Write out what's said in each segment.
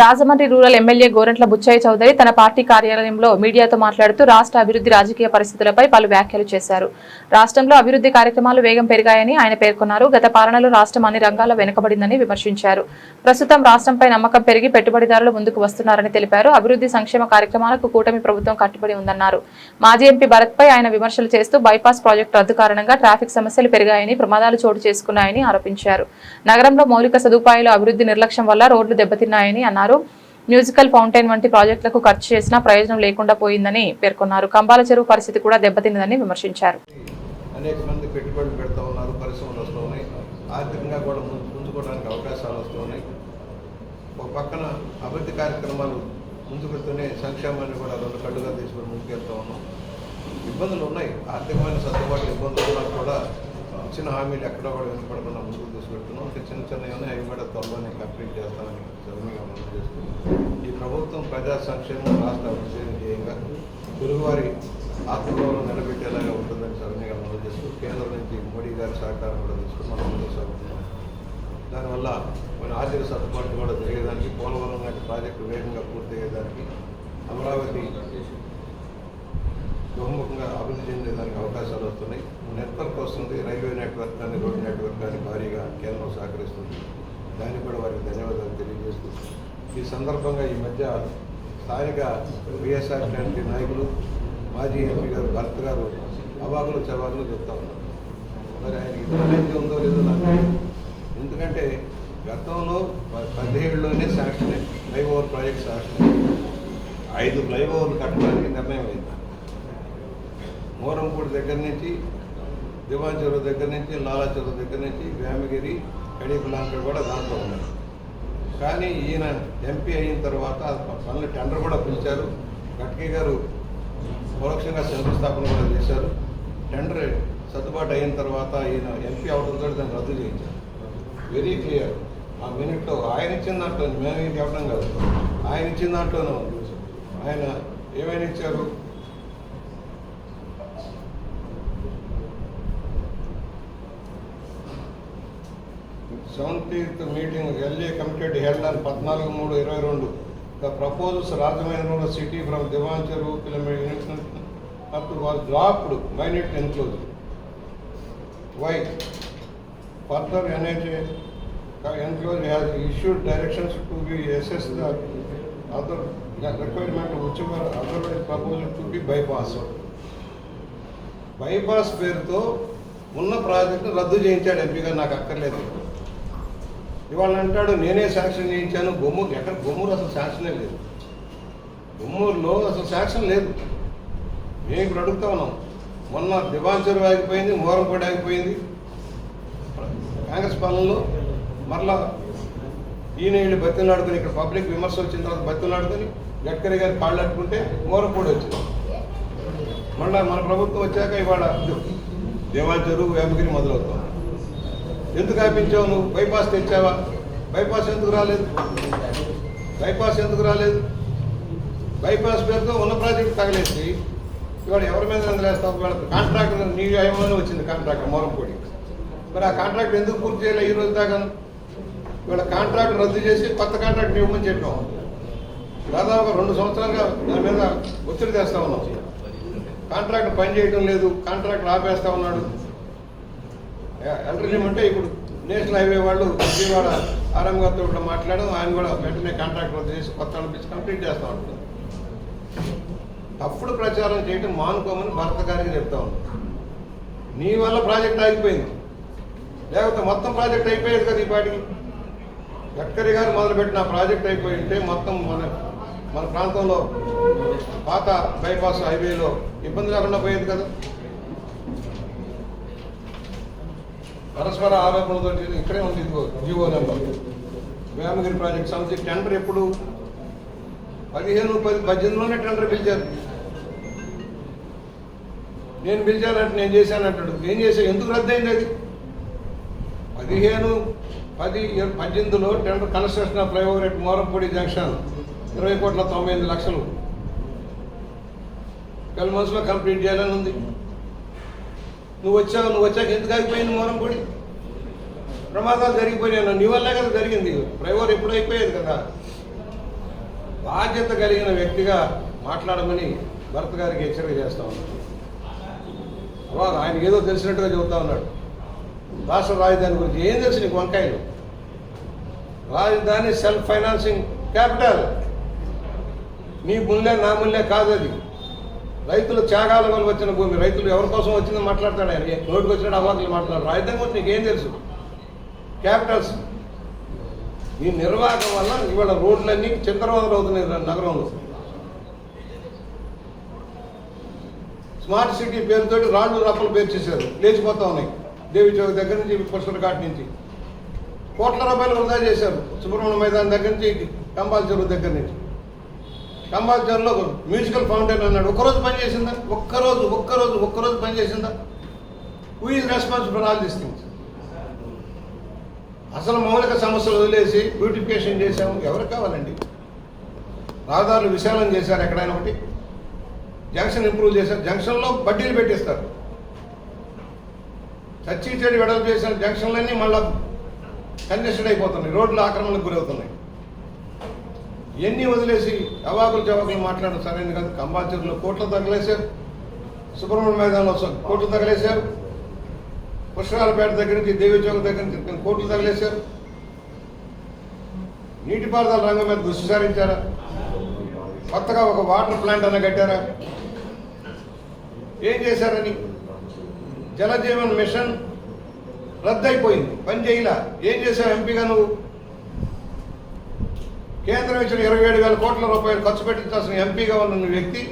Rajahmundry rural MLA Gorantla Buchaiah Chowdary తన party కార్యాలయంలో మీడియాతో మాట్లాడుతూ రాష్ట్ర అభివృద్ధి రాజకీయ పరిస్థితులపై పలు వ్యాఖ్యలు చేశారు. రాష్ట్రంలో అభివృద్ధి కార్యక్రమాలు వేగం పెరిగాయని ఆయన పేర్కొన్నారు. గత పాలనలో రాష్ట్రం అన్ని రంగాల్లో వెనుకబడిందని విమర్శించారు. ప్రస్తుతం రాష్ట్రంపై నమ్మకం పెరిగి పెట్టుబడిదారులు ముందుకు వస్తున్నారని తెలిపారు. అభివృద్ధి సంక్షేమ కార్యక్రమాలకు కూటమి ప్రభుత్వం కట్టుబడి ఉందన్నారు. మాజీ ఎంపీ భరత్ పై ఆయన విమర్శలు చేస్తూ బైపాస్ ప్రాజెక్టు రద్దు కారణంగా ట్రాఫిక్ సమస్యలు పెరిగాయని, ప్రమాదాలు చోటు చేసుకున్నాయని ఆరోపించారు. నగరంలో మౌలిక సదుపాయాలు అభివృద్ధి నిర్లక్ష్యం వల్ల రోడ్లు దెబ్బతిన్నాయని అన్నారు. మ్యూజికల్ ఫౌంటైన్ వంటి ప్రాజెక్టులకు ఖర్చు చేసినా ప్రయోజనం లేకుండా పోయిందని పేర్కొన్నారు. కంబాల చెరువు పరిస్థితి కూడా దెబ్బతిందని విమర్శించారు. అనేక మంది పెట్టుబడులు పెడతా ఉన్నారు, పరిశ్రమలు వస్తున్నాయి, ఆర్థికంగా కూడా ముందుకోవడానికి అవకాశాలు వస్తున్నాయి. ఒక పక్కన అభివృద్ధి కార్యక్రమాలు ముందుకెళ్తూనే సంక్షేమాన్ని కూడా రెండు కళ్ళుగా తీసుకొని ముందుకెళ్తా ఉన్నాం. ఇబ్బందులు ఉన్నాయి, ఆర్థికమైన సర్దుబాటు ఇబ్బందులు ఉన్నా కూడా ఇచ్చిన హామీలు ఎక్కడో కూడా వెనుకబడకుండా ముందుకు తీసుకెళ్తున్నాం. చిన్న చిన్న ఉన్నాయి, అవి కూడా త్వరలోనే కంప్లీట్ చేస్తామని సౌమ్యంగా ముందు చేస్తున్నాం. ఈ ప్రభుత్వం ప్రజా సంక్షేమం, రాష్ట్ర అభివృద్ధి ధ్యేయంగా తెలుగువారి ఆత్మగౌరవం నిలబెట్టేలాగా ఉంటుందని సౌమ్యంగా ముందు చేస్తూ కేంద్రం నుంచి మోడీ గారి సహకారం కూడా తీసుకుని మనం ముందుకు సాగుతున్నాం. దానివల్ల మన ఆర్థిక సర్దుబాటు కూడా జరిగేదానికి, పోలవరం లాంటి ప్రాజెక్టు వేగంగా పూర్తయ్యేదానికి, అమరావతి బహుముఖంగా అభివృద్ధి చెందేదానికి అవకాశాలు వస్తున్నాయి. నెట్వర్క్ వస్తుంది, రైల్వే నెట్వర్క్ కానీ రోడ్డు నెట్వర్క్ కానీ భారీగా కేంద్రం సహకరిస్తుంది. దానికి కూడా వారికి ధన్యవాదాలు తెలియజేస్తూ ఈ సందర్భంగా ఈ మధ్య స్థానిక వైఎస్ఆర్ పార్టీ నాయకులు మాజీ ఎంపీ గారు భరత్ గారు అవాకులు చవాకులు చెప్తా ఉన్నారు. మరి ఆయన ఇతరులైతే ఉందో లేదో నాకు, ఎందుకంటే గతంలో 17లోనే శాంక్షన్ ఫ్లైఓవర్ ప్రాజెక్ట్ శాంక్షన్ 5 ఫ్లైఓవర్లు కట్టడానికి నిర్ణయం అయింది. మోరంపూడి దగ్గర నుంచి, దివాన్ చెరువు దగ్గర నుంచి, లాలా చెరువు దగ్గర నుంచి, వేమగిరి, కడిపులాంకర్ కూడా దాంట్లో ఉన్నాయి. కానీ ఈయన ఎంపీ అయిన తర్వాత పనులు టెండర్ కూడా పిలిచారు. గట్కే గారు పరోక్షంగా శంకుస్థాపన కూడా చేశారు. టెండర్ సర్దుబాటు అయిన తర్వాత ఈయన ఎంపీ అవడంతో దాన్ని రద్దు చేయించారు. Very clear. ఆ మినిట్లో ఆయన ఇచ్చిన దాంట్లో, మేము చెప్పడం కాదు, ఆయన ఇచ్చిన దాంట్లోనూ ఆయన ఏమైనా ఇచ్చారు. 17th meeting LA committee held on 14/3/22. The proposals Rajamahindra city from Diwan Cheru kilometer was dropped minute enclosure. Why? Further NHA enclosure has issued directions to be assessed the other requirement whichever otherwise proposed to be bypassed. Bypass పేరుతో ఉన్న project రద్దు చేయించాడు ఎంపీగా. నాకు అక్కర్లేదు. ఇవాళ అంటాడు నేనే శాంక్షన్ చేయించాను. బొమ్మూరు ఎక్కడ? బొమ్మూరు అసలు శాంక్షనే లేదు. బొమ్మూరులో అసలు శాంక్షన్ లేదు. మేము ఇప్పుడు అడుగుతా ఉన్నాం. మొన్న దివాన్ చెరువు ఆగిపోయింది, మోరంపూడి ఆగిపోయింది కాంగ్రెస్ పాలనలో. మరలా ఈయన వీళ్ళు బతిలాడుకుని, ఇక్కడ పబ్లిక్ విమర్శ వచ్చిన తర్వాత బతిలాడుకుని గడ్కరీ గారు కాళ్ళు అట్టుకుంటే మోరంపూడి వచ్చింది. మళ్ళీ మన ప్రభుత్వం వచ్చాక ఇవాళ దివాన్ చెరువు, వేమగిరి మొదలవుతాం. ఎందుకు ఆపించావు నువ్వు? బైపాస్ తెచ్చావా? బైపాస్ ఎందుకు రాలేదు? బైపాస్ ఎందుకు రాలేదు? బైపాస్ పేరుతో ఉన్న ప్రాజెక్టు తగలేసి ఇవాళ ఎవరి మీద నిందలేస్తావు? ఇవాళ కాంట్రాక్టర్ నీ ఏమని వచ్చింది కాంట్రాక్టర్ మోరంపూడి. మరి ఆ కాంట్రాక్టర్ ఎందుకు పూర్తి చేయలే ఈ రోజు దాకా? ఇవాళ కాంట్రాక్ట్ రద్దు చేసి కొత్త కాంట్రాక్ట్ ఇవ్వమని చెప్పాం. దాదాపుగా 2 సంవత్సరాలుగా దాని మీద ఒత్తిడి తెస్తా ఉన్నాం. కాంట్రాక్టర్ పని చేయడం లేదు, కాంట్రాక్టర్ ఆపేస్తా ఉన్నాడు. ఎంట్రీలు అంటే ఇప్పుడు నేషనల్ హైవే వాళ్ళు విజయవాడ ఆర్ఎం గారితో కూడా మాట్లాడడం, ఆయన కూడా వెంటనే కాంట్రాక్ట్ రద్దు చేసి కొత్త అనిపించి కంప్లీట్ చేస్తూ ఉంటారు. తప్పుడు ప్రచారం చేయడం మానుకోమని భర్త గారికి చెప్తా ఉన్నాం. నీ వల్ల ప్రాజెక్ట్ ఆగిపోయింది, లేకపోతే మొత్తం ప్రాజెక్ట్ అయిపోయేది కదా. ఈ పాటికి గడ్కరీ గారు మొదలుపెట్టిన ప్రాజెక్ట్ అయిపోయి ఉంటే మొత్తం మన ప్రాంతంలో పాత బైపాస్ హైవేలో ఇబ్బంది లేకుండా పోయేది కదా. పరస్పర ఆరోపణలతో ఇక్కడే ఉంది. ఇదిగో జీవో నెంబర్. వేమగిరి ప్రాజెక్ట్ సంస్థ టెండర్ ఎప్పుడు 15/18లోనే టెండర్ పిలిచారు. నేను పిలిచానంటే నేను చేశానంటాడు. ఏం చేశా? ఎందుకు రద్దయింది అది? 15/10/18లో tender construction of flyover at Morampudi junction 20,98,00,000 12 months complete చేయాలని ఉంది. నువ్వు వచ్చాక ఎందుకు ఆగిపోయింది మోరంపూడి? ప్రమాదాలు జరిగిపోయినాయి. నీ వల్లే కదా జరిగింది. ఫ్లైఓవర్ ఎప్పుడు అయిపోయేది కదా. బాధ్యత కలిగిన వ్యక్తిగా మాట్లాడమని భరత్ గారికి హెచ్చరిక చేస్తా ఉన్నాడు. అವಾಗ ఆయన ఏదో తెలిసినట్టుగా చెబుతా ఉన్నాడు. రాష్ట్ర రాజధాని గురించి ఏం తెలుసు నీకు వంకాయలు? రాజధాని సెల్ఫ్ ఫైనాన్సింగ్ క్యాపిటల్. నీ ముల్లే నా ముల్లే కాదు అది. రైతుల త్యాగాల వల్ల వచ్చిన భూమి. రైతులు ఎవరి కోసం వచ్చిందని మాట్లాడతాడు ఆయన. నోటికి వచ్చినట్టు అవాకులు మాట్లాడారు. రాజధాని గురించి నీకేం తెలుసు? క్యాపిటల్స్. ఈ నిర్వాహకం వల్ల ఇవాళ రోడ్లన్నీ చిందరవందలు అవుతున్నాయి నగరంలో. స్మార్ట్ సిటీ పేరుతోటి రాళ్ళు రప్పలు పేర్చేశారు, లేచిపోతా ఉన్నాయి. దేవి చౌక్ దగ్గర నుంచి పుష్కర ఘాట్ నుంచి కోట్ల రూపాయలు వృధా చేశారు. సుబ్రహ్మణ్య మైదానం దగ్గర నుంచి కంబాల్ చెరువు దగ్గర నుంచి. కంబాల్ చెరువులో మ్యూజికల్ ఫౌంటైన్ అన్నాడు. ఒక్కరోజు పని చేసిందా? ఒక్కరోజు పని చేసిందా? Who is responsible for all these things? అసలు మౌలిక సమస్యలు వదిలేసి బ్యూటిఫికేషన్ చేశాము. ఎవరికి కావాలండి? రహదారులు విశాలం చేశారు. ఎక్కడైనా ఒకటి జంక్షన్ ఇంప్రూవ్ చేశారు. జంక్షన్లో బడ్డీలు పెట్టేస్తారు. చచ్చి చెడి వెడలు చేసిన జంక్షన్లన్నీ మళ్ళా కంజెస్టెడ్ అయిపోతున్నాయి. రోడ్లు ఆక్రమణకు గురవుతున్నాయి. ఇవన్నీ వదిలేసి అవాకులు చవాకులు మాట్లాడడం సరైనది కాదు. కంబాచెరులో కోట్లు తగలేశారు. సుబ్రహ్మణ్య మైదానంలో కోట్లు తగలేశారు. పుష్కరాలపేట దగ్గర నుంచి దేవి చౌక్ దగ్గర నుంచి కోట్లు తగలేశారు. నీటిపారుదల రంగం మీద దృష్టి సారించారా? కొత్తగా ఒక వాటర్ ప్లాంట్ అన్న కట్టారా? ఏం చేశారని? జలజీవన్ మిషన్ రద్దయిపోయింది, పని చేయలా. ఏం చేశావు ఎంపీగా నువ్వు? కేంద్రం ఇచ్చిన 27,000 కోట్ల రూపాయలు ఖర్చు పెట్టించాల్సిన ఎంపీగా ఉన్న వ్యక్తి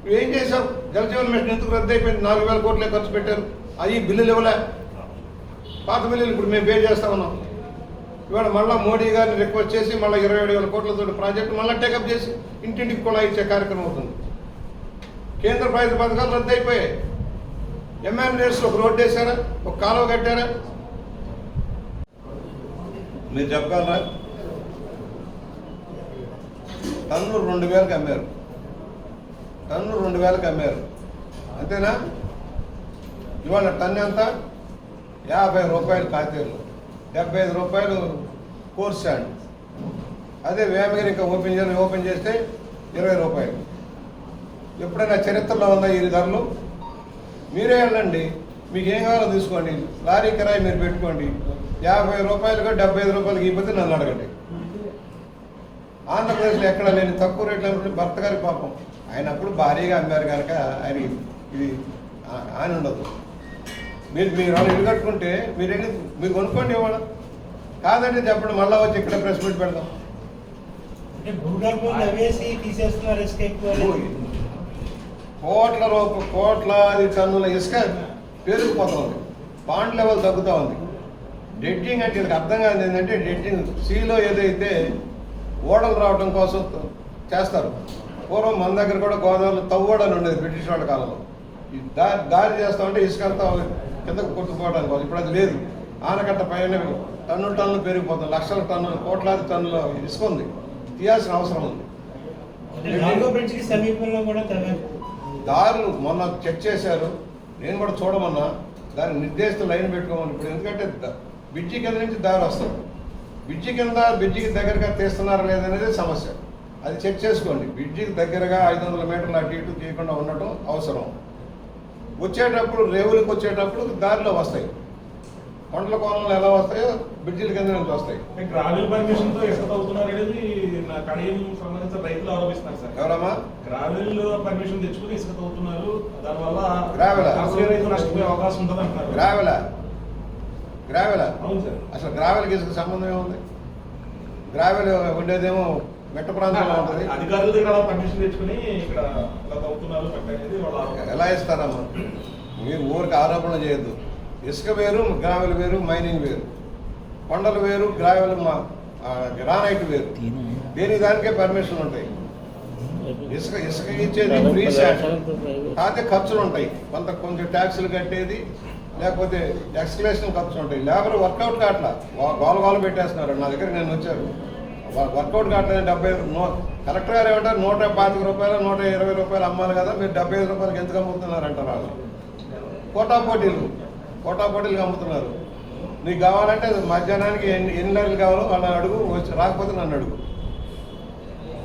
నువ్వేం చేశావు? జలజీవన్ మిషన్ ఎందుకు రద్దయిపోయింది? 4,000 కోట్లే ఖర్చు పెట్టారు. అది బిల్లులు ఇవ్వలే. పాత బిల్లులు ఇప్పుడు మేము పే చేస్తా ఉన్నాం. ఇవాళ మళ్ళీ మోడీ గారిని రిక్వెస్ట్ చేసి మళ్ళీ 27,000 కోట్లతో ప్రాజెక్టు మళ్ళీ టేకప్ చేసి ఇంటింటికి కూడా ఇచ్చే కార్యక్రమం అవుతుంది. కేంద్ర ప్రభుత్వ పథకాలు రద్దయిపోయాయి. ఎంఎన్ఏస్లో ఒక రోడ్డు వేశారా? ఒక కాలువ కట్టారా? మీరు చెప్పగలరా? టన్ను 2,000కి అమ్మారు. టన్ను 2,000కి అమ్మారు. అంతేనా? ఇవాళ టన్ను ఎంత? 50 రూపాయలు కాతేలు, 75 రూపాయలు కోర్స్ శాండ్. అదే వేమగిరి ఇంకా ఓపెన్ చేస్తే 20 రూపాయలు. ఎప్పుడైనా చరిత్రలో ఉందా ఈ ధరలు? మీరే వెళ్ళండి, మీకు ఏం కావాలో తీసుకోండి. లారీ కిరాయి మీరు పెట్టుకోండి. 50 రూపాయలుగా 75 రూపాయలకి ఇవ్వతే నన్ను అడగండి. ఆంధ్రప్రదేశ్లో ఎక్కడ లేని తక్కువ రేట్లు భర్త గారి పాపం. ఆయన అప్పుడు భారీగా అమ్మారు కనుక ఆయన ఇది ఆయన ఉండదు. మీరు వాళ్ళు ఇల్లు కట్టుకుంటే మీరు కొనుక్కోండి ఇవ్వడం. కాదంటే చెప్పండి, మళ్ళీ వచ్చి ఇక్కడ ప్రెస్ మీట్ పెడదాం. కోట్లాది టన్నుల ఇసుక పెరిగిపోతుంది. పాండ్ లెవెల్ తగ్గుతూ ఉంది. డెడ్జింగ్ అంటే వీళ్ళకి అర్థం కాదు. ఏంటంటే డెడ్జింగ్ సీలో ఏదైతే ఓడలు రావడం కోసం చేస్తారు. పూర్వం మన దగ్గర కూడా గోదావరిలో తవ్వడని ఉండేది బ్రిటిష్ వాళ్ళ కాలంలో. ఈ దారి చేస్తామంటే ఇసుక అంతా కిందకు కొట్టుకుపోవడానికి కోసం. ఇప్పుడు అది లేదు. ఆనకట్ట పైన టన్నులు పెరిగిపోతుంది. లక్షల టన్నులు, కోట్లాది టన్నుల ఇసుక ఉంది. తీయాల్సిన అవసరం ఉంది. దారులు మొన్న చెక్ చేశారు. నేను కూడా చూడమన్నా. దాన్ని నిర్దేశిత లైన్ పెట్టుకోమని. ఇప్పుడు ఎందుకంటే బ్రిడ్జి కింద నుంచి దారి వస్తుంది. బ్రిడ్జికి దగ్గరగా తీస్తున్నారా లేదనేది సమస్య. అది చెక్ చేసుకోండి. బ్రిడ్జికి దగ్గరగా 500 మీటర్లు అటు ఇటు చేయకుండా ఉండటం అవసరం. వచ్చేటప్పుడు రేవులకు వచ్చేటప్పుడు దారిలో వస్తాయి. కొండల కోణంలో ఎలా వస్తాయో బ్రిడ్జిల కింద నుంచి వస్తాయి. గ్రావెల్ పర్మిషన్ తో ఇసుక తవ్వుతున్నారు అనేది కడియం సంబంధించిన రైతులు ఆరోపిస్తున్నారు సార్. ఎవరమ్మా? గ్రావెల్ పర్మిషన్ తెచ్చుకుని ఇసుక తవ్వుతున్నారు. దానివల్ల గ్రావెల్ రైతు నష్టపోయే అవకాశం ఉంటుంది అంటున్నారు. గ్రావెల్ అవును సార్. అసలు గ్రావెల్కి ఇసుక సంబంధం ఏముంది? గ్రావెల్ ఉండేదేమో మెట్ట ప్రాంతంలో ఉంటుంది. అధికారుల దగ్గర పర్మిషన్ తెచ్చుకుని ఇక్కడ ఇలా తవ్వుతున్నారు అనేది వాళ్ళ ఎలా ఇస్తారమ్మా? మీరు ఊరికి ఆరోపణ చేయొద్దు. ఇసుక వేరు, గ్రావెల్ వేరు, మైనింగ్ వేరు. కొండలు వేరు, గ్రావెల్ గ్రానైట్ వేరు. దేని దానికే పర్మిషన్ ఉంటాయి. ఇసుక ఇచ్చేది ఫ్రీ శాండ్. కాకపోతే ఖర్చులు ఉంటాయి. కొంచెం ట్యాక్సులు కట్టేది, లేకపోతే ఎక్స్కలేషన్ ఖర్చులు ఉంటాయి. లేబర్ వర్కౌట్ కావట్లా, గోల పెట్టేస్తున్నారు. నా దగ్గర నేను వచ్చారు, వర్కౌట్ కావట్లేదు. 70 కలెక్టర్ గారు ఏమంటారు? 125 రూపాయలు 120 రూపాయలు అమ్మాలి కదా, మీరు 75 రూపాయలకి ఎందుకు అమ్ముతున్నారు అంటారు వాళ్ళు. పోటాపోటీలు అమ్ముతున్నారు. నీకు కావాలంటే మధ్యాహ్నానికి ఎన్ని నెలలు కావాలో వాళ్ళని అడుగు, రాకపోతే నన్ను అడుగు.